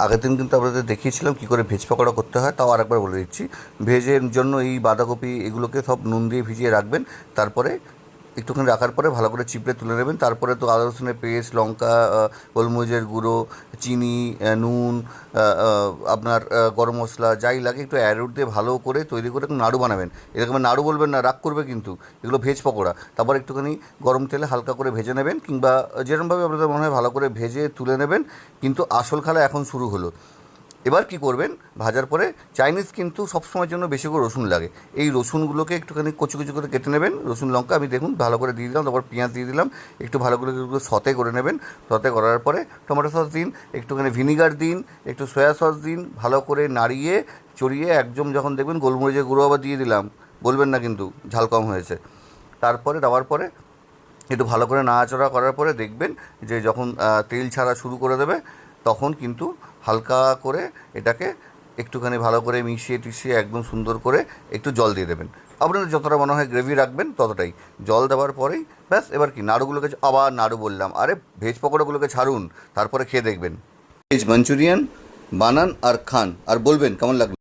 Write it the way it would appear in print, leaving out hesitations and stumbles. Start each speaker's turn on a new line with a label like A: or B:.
A: আগের দিন কিন্তু আপনাদের দেখিয়েছিলাম কী করে ভেজ পকোড়া করতে হয়, তাও আরেকবার বলে দিচ্ছি। ভেজের জন্য এই বাঁধাকপি এগুলোকে সব নুন দিয়ে ভিজিয়ে রাখবেন। তারপরে একটুখানি রাখার পরে ভালো করে চিপড়ে তুলে নেবেন। তারপরে তো আদা রসুনের পেস্ট, লঙ্কা, গোলমরিচের গুঁড়ো, চিনি, নুন, আপনার গরম মশলা যাই লাগে একটু অ্যারোট দিয়ে ভালো করে তৈরি করে একটু নাড়ু বানাবেন। এরকম নাড়ু বলবেন না, রাগ করবে কিন্তু। এগুলো ভেজ পকোড়া। তারপর একটুখানি গরম তেলে হালকা করে ভেজে নেবেন, কিংবা যেরকমভাবে আপনাদের মনে হয় ভালো করে ভেজে তুলে নেবেন। কিন্তু আসল খেলা এখন শুরু হলো। এবার কি করবেন, ভাজার পরে চাইনিজ কিন্তু সবসময়ের জন্য বেশি করে রসুন লাগে। এই রসুনগুলোকে একটুখানি কচি কচি করে কেটে নেবেন। রসুন লঙ্কা আমি দেখুন ভালো করে দিয়ে দিলাম, তারপর পেঁয়াজ দিয়ে দিলাম, একটু ভালো করে সতে করে নেবেন। সতে করার পরে টমেটো সস দিন, একটুখানি ভিনিগার দিন, একটু সয়া সস দিন, ভালো করে নাড়িয়ে চড়িয়ে একদম যখন দেখবেন গোলমরিচের গুঁড়ো আবার দিয়ে দিলাম, বলবেন না কিন্তু ঝাল কম হয়েছে। তারপরে দেওয়ার পরে একটু ভালো করে নাড়াচাড়া করার পরে দেখবেন যে যখন তেল ছাড়া শুরু করে দেবে, তখন কিন্তু হালকা করে এটাকে একটুখানি ভালো করে মিশিয়ে টিশিয়ে একদম সুন্দর করে একটু জল দিয়ে দেবেন। আপনাদের যতটা মনে হয় গ্রেভি রাখবেন ততটাই জল দেওয়ার পরেই ব্যাস। এবার কি নাড়ুগুলোকে, আবার নাড়ু বললাম, আরে ভেজ পকোড়াগুলোকে ছাড়ুন, তারপরে খেয়ে দেখবেন। ভেজ মাঞ্চুরিয়ান বানান আর খান, আর বলবেন কেমন লাগলো।